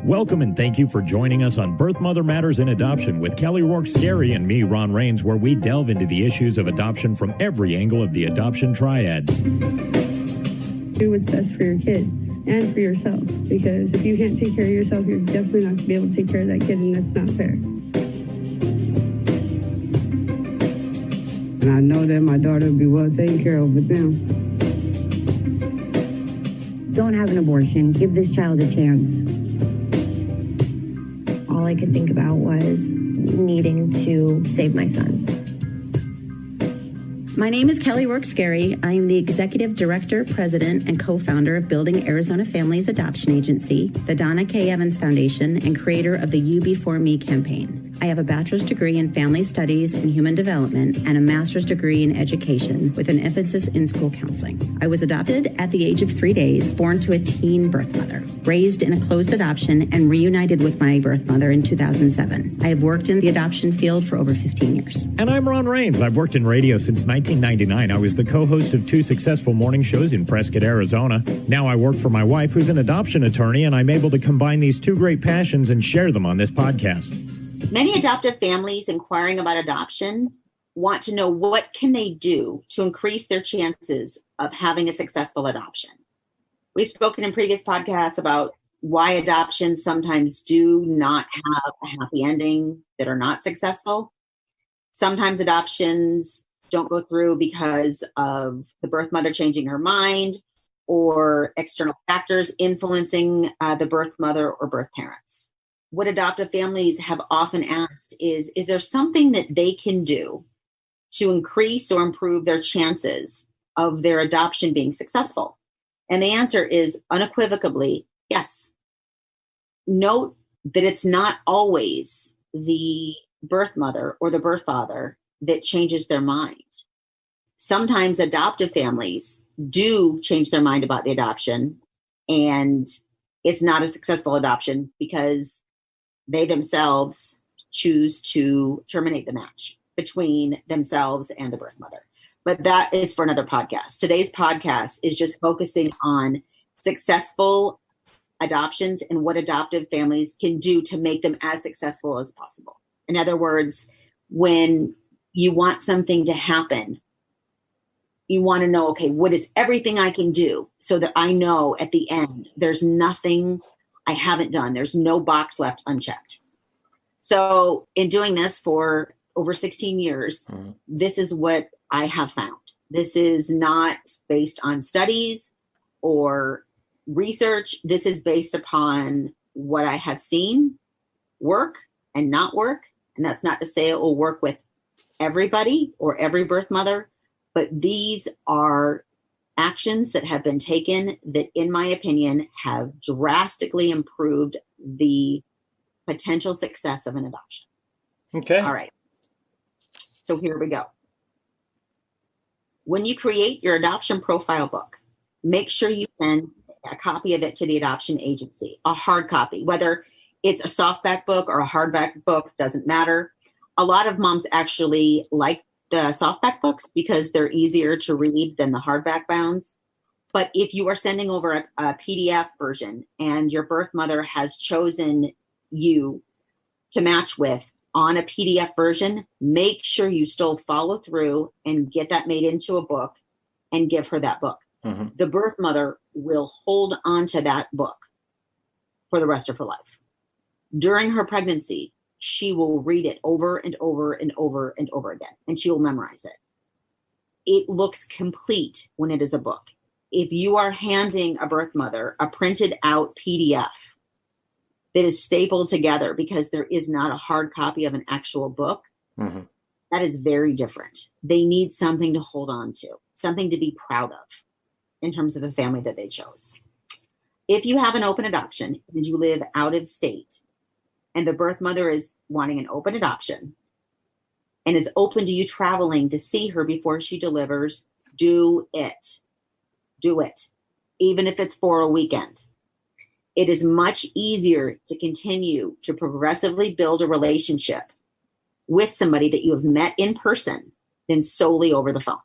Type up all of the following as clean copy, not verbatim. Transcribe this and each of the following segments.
Welcome and thank you for joining us on Birth Mother Matters in Adoption with Kelly Rourke-Scary and me, Ron Rains, where we delve into the issues of adoption from every angle of the adoption triad. Do what's best for your kid and for yourself, because if you can't take care of yourself, you're definitely not going to be able to take care of that kid, and that's not fair. And I know that my daughter will be well taken care of with them. Don't have an abortion. Give this child a chance. All I could think about was needing to save my son. My name is Kelly Rourke-Scary. I am the Executive Director, President, and co-founder of Building Arizona Families Adoption Agency, the Donna K. Evans Foundation, and creator of the You Before Me campaign. I have a bachelor's degree in family studies and human development and a master's degree in education with an emphasis in school counseling. I was adopted at the age of 3 days, born to a teen birth mother, raised in a closed adoption, and reunited with my birth mother in 2007. I have worked in the adoption field for over 15 years. And I'm Ron Rains. I've worked in radio since 1999. I was the co-host of 2 successful morning shows in Prescott, Arizona. Now I work for my wife, who's an adoption attorney, and I'm able to combine these 2 great passions and share them on this podcast. Many adoptive families inquiring about adoption want to know what can they do to increase their chances of having a successful adoption. We've spoken in previous podcasts about why adoptions sometimes do not have a happy ending, that are not successful. Sometimes adoptions don't go through because of the birth mother changing her mind or external factors influencing the birth mother or birth parents. What adoptive families have often asked is there something that they can do to increase or improve their chances of their adoption being successful? And the answer is unequivocally yes. Note that it's not always the birth mother or the birth father that changes their mind. Sometimes adoptive families do change their mind about the adoption, and it's not a successful adoption because they themselves choose to terminate the match between themselves and the birth mother. But that is for another podcast. Today's podcast is just focusing on successful adoptions and what adoptive families can do to make them as successful as possible. In other words, when you want something to happen, you want to know, okay, what is everything I can do so that I know at the end there's nothing I haven't done. There's no box left unchecked. So in doing this for over 16 years, this is what I have found. This is not based on studies or research. This is based upon what I have seen work and not work. And that's not to say it will work with everybody or every birth mother, but these are actions that have been taken that, in my opinion, have drastically improved the potential success of an adoption. Okay. All right. So here we go. When you create your adoption profile book, make sure you send a copy of it to the adoption agency, a hard copy, whether it's a softback book or a hardback book, doesn't matter. A lot of moms actually like the softback books because they're easier to read than the hardback bounds. But if you are sending over a PDF version and your birth mother has chosen you to match with on a PDF version, make sure you still follow through and get that made into a book and give her that book. Mm-hmm. The birth mother will hold on to that book for the rest of her life. During her pregnancy, she will read it over and over and over and over again, and she will memorize it. It looks complete when it is a book. If you are handing a birth mother a printed out PDF that is stapled together because there is not a hard copy of an actual book, mm-hmm. that is very different. They need something to hold on to, something to be proud of in terms of the family that they chose. If you have an open adoption and you live out of state, and the birth mother is wanting an open adoption and is open to you traveling to see her before she delivers, do it. Do it. Even if it's for a weekend. It is much easier to continue to progressively build a relationship with somebody that you have met in person than solely over the phone.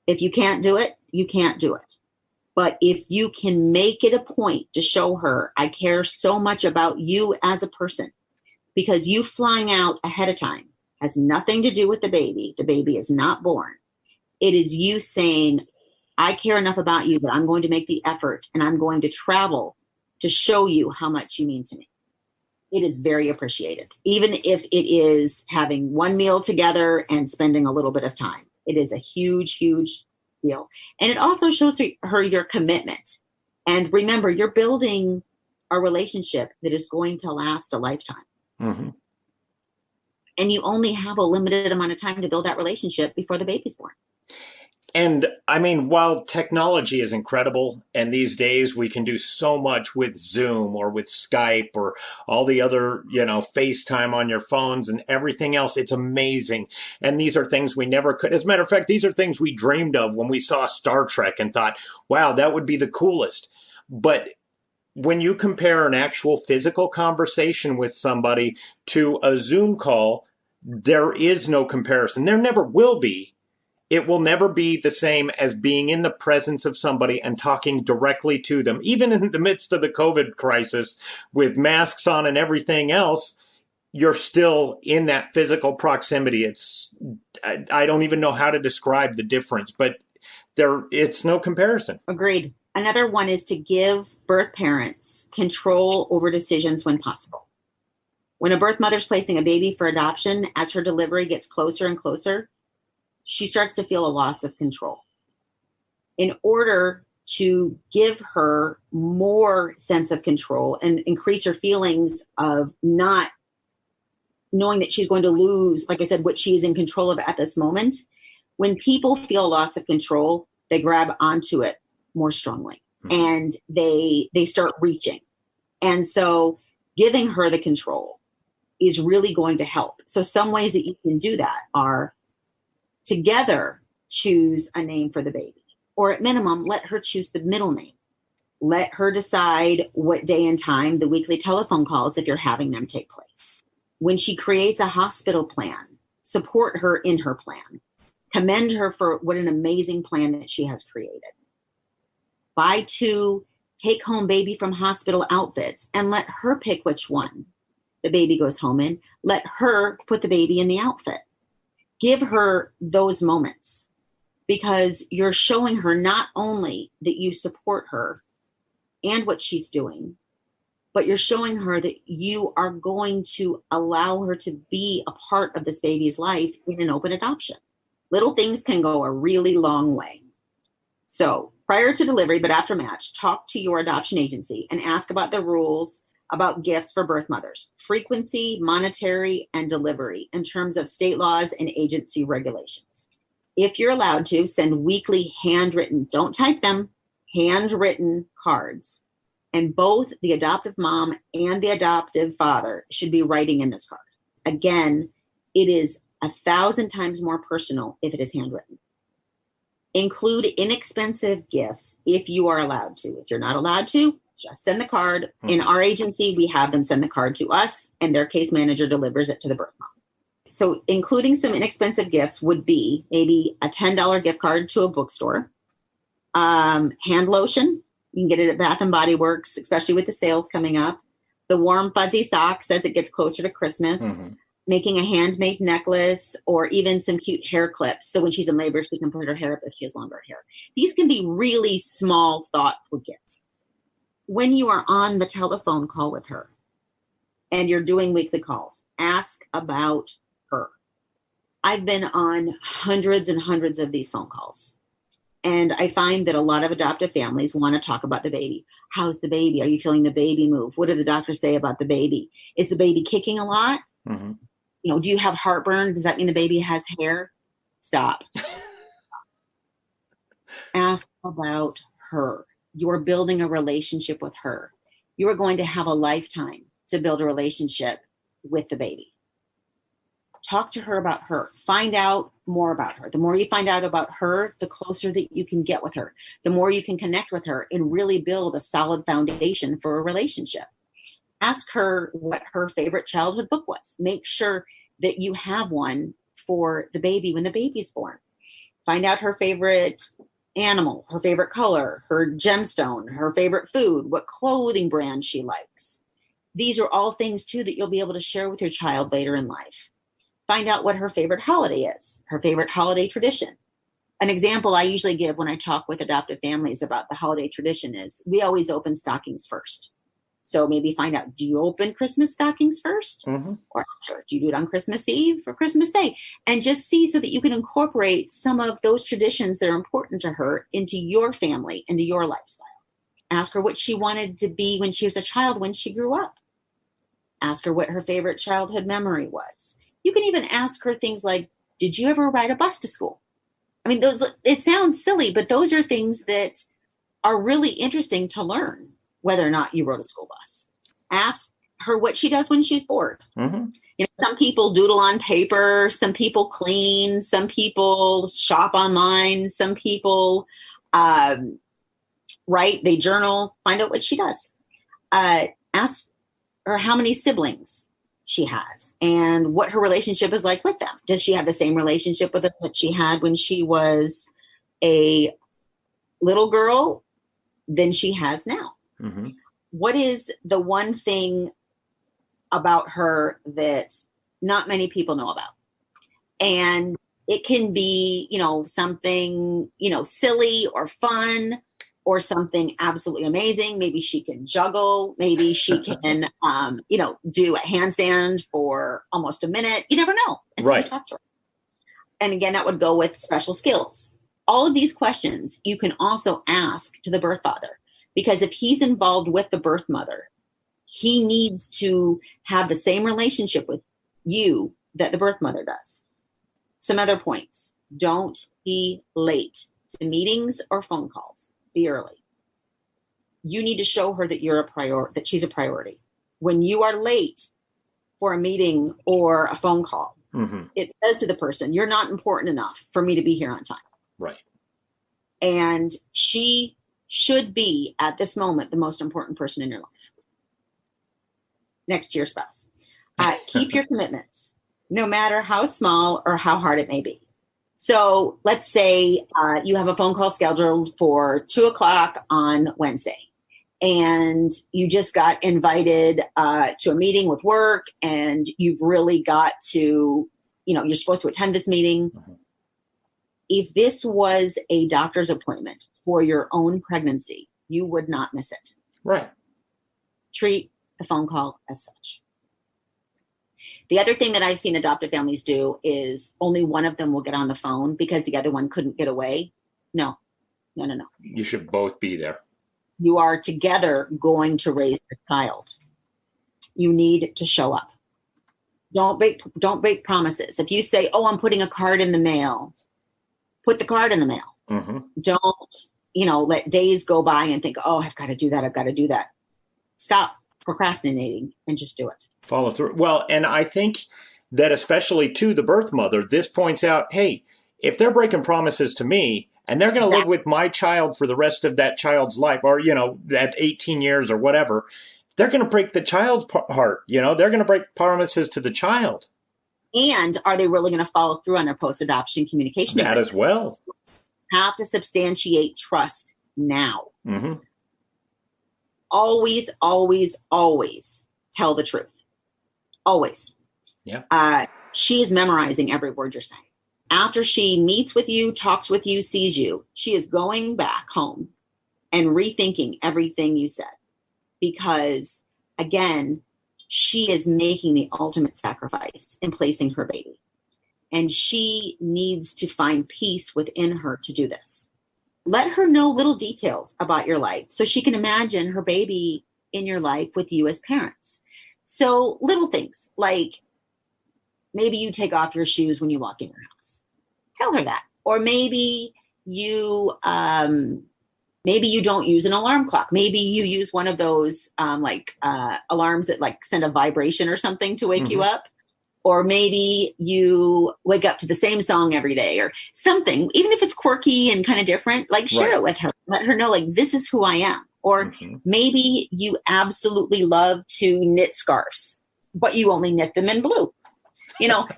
If you can't do it, you can't do it. But if you can make it a point to show her, I care so much about you as a person, because you flying out ahead of time has nothing to do with the baby. The baby is not born. It is you saying, I care enough about you that I'm going to make the effort and I'm going to travel to show you how much you mean to me. It is very appreciated, even if it is having one meal together and spending a little bit of time. It is a huge, huge deal. And it also shows her your commitment. And remember, you're building a relationship that is going to last a lifetime. Mm-hmm. And you only have a limited amount of time to build that relationship before the baby's born. And I mean, while technology is incredible, and these days we can do so much with Zoom or with Skype or all the other, FaceTime on your phones and everything else, it's amazing. And these are things we never could. As a matter of fact, these are things we dreamed of when we saw Star Trek and thought, wow, that would be the coolest. But when you compare an actual physical conversation with somebody to a Zoom call, there is no comparison. There never will be. It will never be the same as being in the presence of somebody and talking directly to them. Even in the midst of the COVID crisis with masks on and everything else, you're still in that physical proximity. I don't even know how to describe the difference, but it's no comparison. Agreed. Another one is to give birth parents control over decisions when possible. When a birth mother's placing a baby for adoption, as her delivery gets closer and closer, she starts to feel a loss of control. In order to give her more sense of control and increase her feelings of not knowing that she's going to lose, like I said, what she's in control of at this moment, when people feel loss of control, they grab onto it more strongly. Mm-hmm. And they start reaching. And so giving her the control is really going to help. So some ways that you can do that are together choose a name for the baby, or at minimum, let her choose the middle name. Let her decide what day and time the weekly telephone calls, if you're having them, take place. When she creates a hospital plan, support her in her plan. Commend her for what an amazing plan that she has created. Buy 2 take-home baby from hospital outfits and let her pick which one the baby goes home in. Let her put the baby in the outfit. Give her those moments, because you're showing her not only that you support her and what she's doing, but you're showing her that you are going to allow her to be a part of this baby's life in an open adoption. Little things can go a really long way. So prior to delivery, but after match, talk to your adoption agency and ask about the rules about gifts for birth mothers, frequency, monetary, and delivery in terms of state laws and agency regulations. If you're allowed to, send weekly handwritten, don't type them, handwritten cards. And both the adoptive mom and the adoptive father should be writing in this card. Again, it is 1,000 times more personal if it is handwritten. Include inexpensive gifts if you are allowed to. If you're not allowed to, just send the card. In our agency, we have them send the card to us, and their case manager delivers it to the birth mom. So including some inexpensive gifts would be maybe a $10 gift card to a bookstore, hand lotion. You can get it at Bath and Body Works, especially with the sales coming up. The warm fuzzy socks as it gets closer to Christmas. Mm-hmm. Making a handmade necklace, or even some cute hair clips. So when she's in labor, she can put her hair up if she has longer hair. These can be really small, thoughtful gifts. When you are on the telephone call with her and you're doing weekly calls, ask about her. I've been on hundreds and hundreds of these phone calls. And I find that a lot of adoptive families want to talk about the baby. How's the baby? Are you feeling the baby move? What did the doctor say about the baby? Is the baby kicking a lot? Mm-hmm. Do you have heartburn? Does that mean the baby has hair? Stop. Ask about her. You're building a relationship with her. You are going to have a lifetime to build a relationship with the baby. Talk to her about her. Find out more about her. The more you find out about her, the closer that you can get with her. The more you can connect with her and really build a solid foundation for a relationship. Ask her what her favorite childhood book was. Make sure that you have one for the baby when the baby's born. Find out her favorite animal, her favorite color, her gemstone, her favorite food, what clothing brand she likes. These are all things too that you'll be able to share with your child later in life. Find out what her favorite holiday is, her favorite holiday tradition. An example I usually give when I talk with adoptive families about the holiday tradition is we always open stockings first. So maybe find out, do you open Christmas stockings first? Mm-hmm. Or after? Do you do it on Christmas Eve or Christmas Day? And just see so that you can incorporate some of those traditions that are important to her into your family, into your lifestyle. Ask her what she wanted to be when she was a child, when she grew up. Ask her what her favorite childhood memory was. You can even ask her things like, did you ever ride a bus to school? I mean, it sounds silly, but those are things that are really interesting to learn, whether or not you rode a school bus. Ask her what she does when she's bored. Mm-hmm. You know, some people doodle on paper, some people clean, some people shop online, some people write, they journal, find out what she does. Ask her how many siblings she has and what her relationship is like with them. Does she have the same relationship with them that she had when she was a little girl than she has now? Mm-hmm. What is the one thing about her that not many people know about? And it can be, something, silly or fun or something absolutely amazing. Maybe she can juggle. Maybe she can, do a handstand for almost a minute. You never know until you talk to her. And again, that would go with special skills. All of these questions you can also ask to the birth father, because if he's involved with the birth mother, he needs to have the same relationship with you that the birth mother does. Some other points. Don't be late to meetings or phone calls. Be early. You need to show her that that she's a priority. When you are late for a meeting or a phone call, mm-hmm. it says to the person, you're not important enough for me to be here on time. Right. And she should be, at this moment, the most important person in your life. Next to your spouse. Keep your commitments, no matter how small or how hard it may be. So let's say you have a phone call scheduled for 2:00 on Wednesday, and you just got invited to a meeting with work, and you've really got to, you're supposed to attend this meeting. Mm-hmm. If this was a doctor's appointment for your own pregnancy, you would not miss it. Right. Treat the phone call as such. The other thing that I've seen adoptive families do is only one of them will get on the phone because the other one couldn't get away. No. You should both be there. You are together going to raise the child. You need to show up. Don't break promises. If you say, I'm putting a card in the mail, put the card in the mail. Mm-hmm. Don't, let days go by and think, I've got to do that. Stop procrastinating and just do it. Follow through. Well, and I think that especially to the birth mother, this points out, hey, if they're breaking promises to me and they're going to live with my child for the rest of that child's life, or, that 18 years or whatever, they're going to break the child's heart. They're going to break promises to the child. And are they really going to follow through on their post-adoption communication? That as well. Have to substantiate trust now. Mm-hmm. Always, always, always tell the truth. Always. Yeah. She is memorizing every word you're saying. After she meets with you, talks with you, sees you, she is going back home and rethinking everything you said. Because, again, she is making the ultimate sacrifice in placing her baby. And she needs to find peace within her to do this. Let her know little details about your life so she can imagine her baby in your life with you as parents. So little things like maybe you take off your shoes when you walk in your house. Tell her that. Or maybe you don't use an alarm clock. Maybe you use one of those alarms that send a vibration or something to wake you up. Or maybe you wake up to the same song every day or something, even if it's quirky and kind of different, share it with her. Let her know, this is who I am. Or maybe you absolutely love to knit scarves, but you only knit them in blue.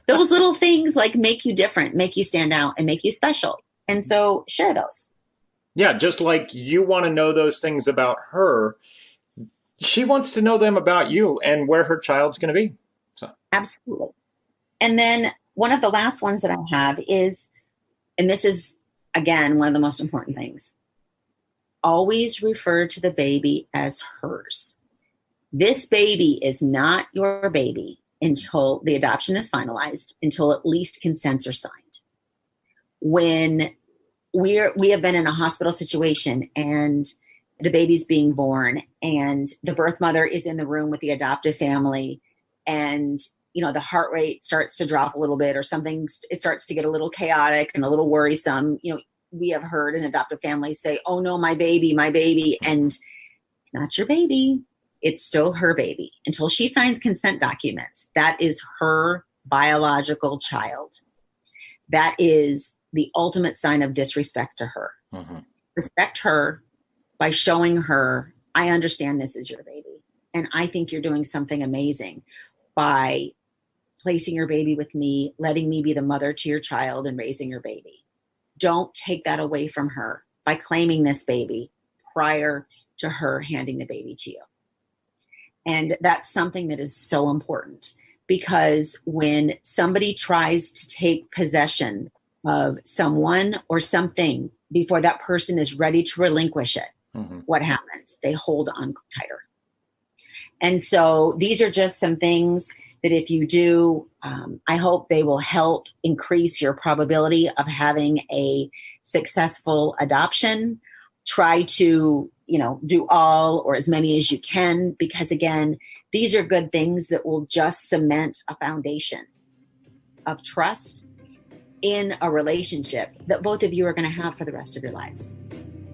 Those little things make you different, make you stand out, and make you special. And so share those. Yeah, just like you want to know those things about her, she wants to know them about you and where her child's going to be. So Absolutely. And then one of the last ones that I have is, and this is, again, one of the most important things, always refer to the baby as hers. This baby is not your baby until the adoption is finalized, until at least consents are signed. When we have been in a hospital situation and the baby's being born and the birth mother is in the room with the adoptive family, and the heart rate starts to drop a little bit or something, it starts to get a little chaotic and a little worrisome. We have heard an adoptive family say, "Oh no, my baby," and it's not your baby. It's still her baby until she signs consent documents. That is her biological child. That is the ultimate sign of disrespect to her. Mm-hmm. Respect her by showing her, I understand this is your baby. And I think you're doing something amazing by placing your baby with me, letting me be the mother to your child and raising your baby. Don't take that away from her by claiming this baby prior to her handing the baby to you. And that's something that is so important, because when somebody tries to take possession of someone or something before that person is ready to relinquish it, mm-hmm. what happens? They hold on tighter. And so these are just some things that if you do, I hope they will help increase your probability of having a successful adoption. Try to, do all or as many as you can, because again, these are good things that will just cement a foundation of trust in a relationship that both of you are going to have for the rest of your lives.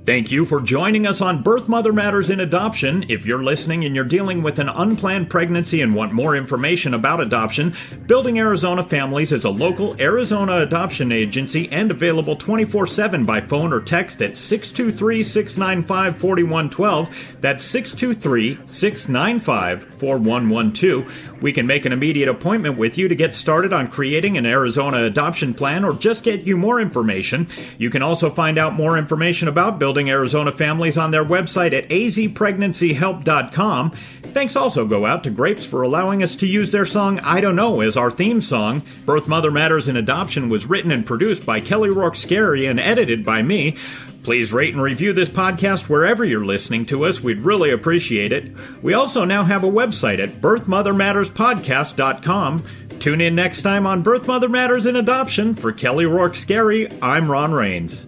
Thank you for joining us on Birth Mother Matters in Adoption. If you're listening and you're dealing with an unplanned pregnancy and want more information about adoption, Building Arizona Families is a local Arizona adoption agency and available 24/7 by phone or text at 623-695-4112. That's 623-695-4112. We can make an immediate appointment with you to get started on creating an Arizona adoption plan or just get you more information. You can also find out more information about Building Arizona Families on their website at azpregnancyhelp.com. Thanks also go out to Grapes for allowing us to use their song I Don't Know as our theme song. Birth Mother Matters in Adoption was written and produced by Kelly Rourke Scary and edited by me. Please rate and review this podcast wherever you're listening to us. We'd really appreciate it. We also now have a website at birthmothermatterspodcast.com. Tune in next time on Birth Mother Matters in Adoption. For Kelly Rourke Scary, I'm Ron Rains.